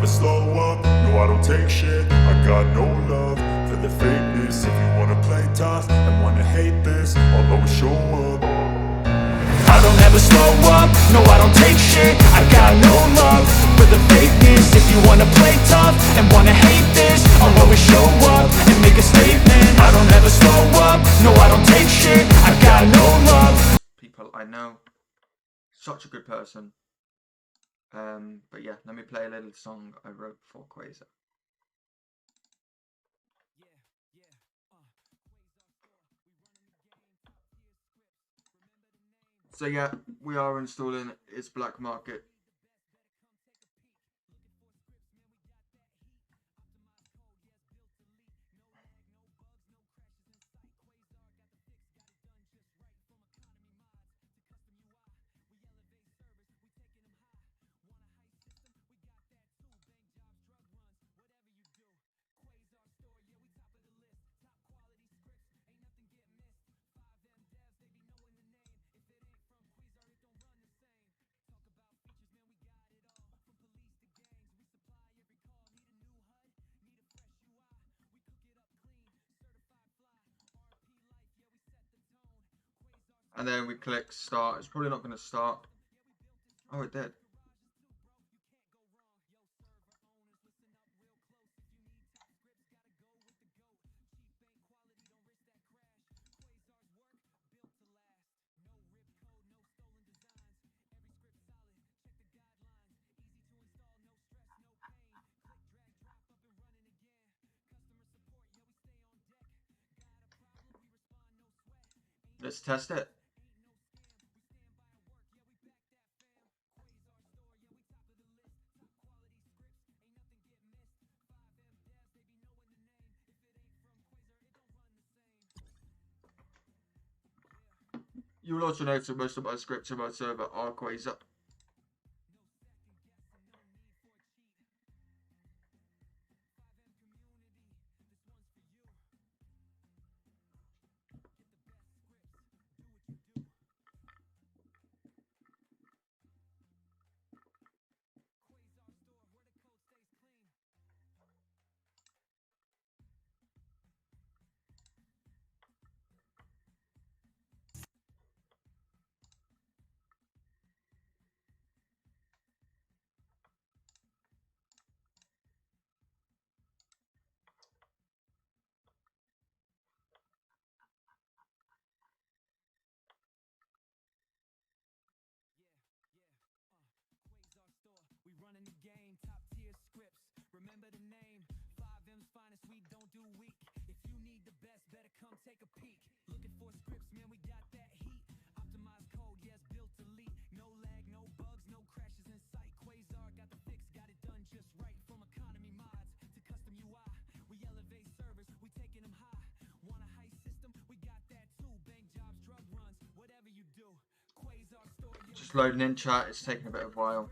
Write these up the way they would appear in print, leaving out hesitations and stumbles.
slow up, no I don't take shit. I got no love for the fakeness. If you wanna play tough and wanna hate this, I'll always show up. I don't ever slow up, no I don't take shit. I got no love for the fakeness. If you wanna play tough and wanna hate this, I'll always show up and make a statement. I don't ever slow up, no I don't take shit. I got no love. People I know, such a good person. But yeah, let me play a little song I wrote for Quasar. So yeah, we are installing Qs-BlackMarket. And then we click start. It's probably not going to start. Oh, it did. Let's test it. You will also notice that most of my scripts on my server are Quasar. Remember the name, 5M's finest, we don't do weak. If you need the best, better come take a peek. Looking for scripts, man, we got that heat. Optimized code, yes, built to leak. No lag, no bugs, no crashes in sight. Quasar got the fix, got it done just right. From economy mods to custom UI, we elevate servers, we taking them high. Want a high system? We got that too. Bank jobs, drug runs, whatever you do. Quasar store, Just loading in chat, it's taking a bit of a while.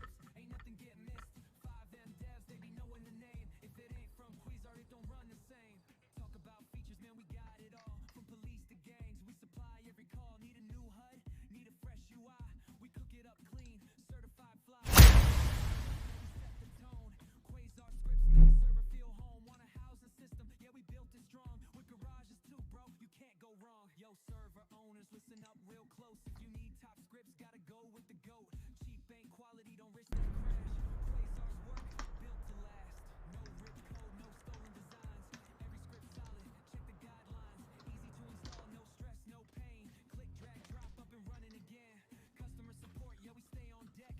Listen up real close. If you need top scripts, gotta go with the GOAT. Cheap ain't quality, don't risk that crash. Quasar's work, built to last. No rip code, no stolen designs. Every script solid, check the guidelines. Easy to install, no stress, no pain. Click, drag, drop, up and running again. Customer support, yeah, we stay on deck.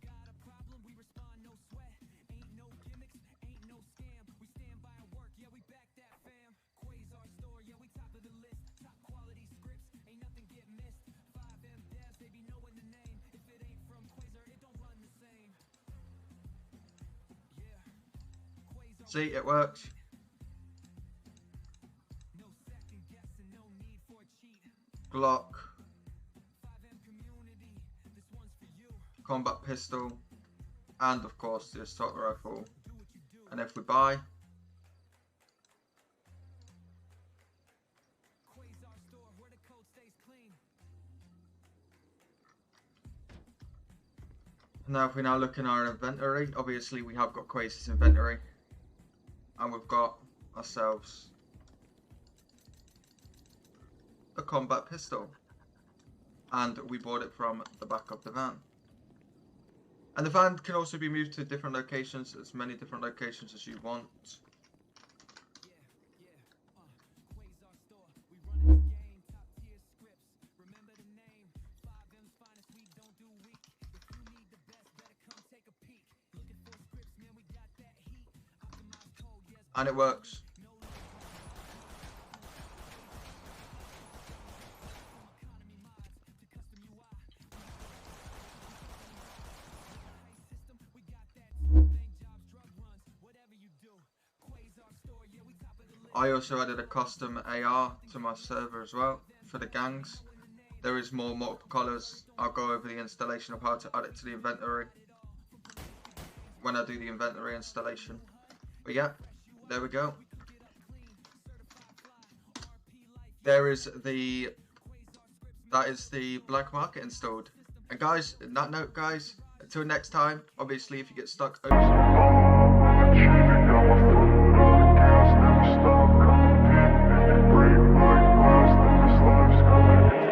Got a problem, we respond, no sweat. Ain't no gimmicks, ain't no scam. We stand by our work, yeah, we back that fam. Quasar store, yeah, we top of the list. Top quality scripts, ain't nothing get missed. 5M devs, they be knowing the name. If it ain't from Quasar, it don't run the same. Yeah. Quasar. See, it works. No second guessing, no need for a cheat. Glock, 5M community, this one's for you. combat pistol, and of course the assault rifle. Do what you do. And if we buy, Quasar store, where the code stays clean. Now if we now look in our inventory, obviously we have got Qs' inventory. And we've got ourselves a combat pistol. And we bought it from the back of the van. And the van can also be moved to different locations, as many different locations as you want. And it works. I also added a custom AR to my server as well for the gangs. There is more multiple colours. I'll go over the installation of how to add it to the inventory when I do the inventory installation. But yeah, there we go. That is the black market installed. And guys, on that note guys, until next time, obviously if you get stuck,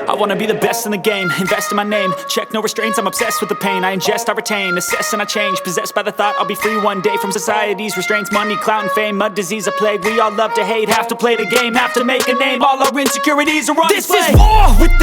I wanna be the best in the game, invest in my name. Check no restraints, I'm obsessed with the pain. I ingest, I retain, assess and I change. Possessed by the thought I'll be free one day from society's restraints. Money, clout and fame, mud, disease, a plague. We all love to hate, have to play the game, have to make a name. All our insecurities are on display. This is war with the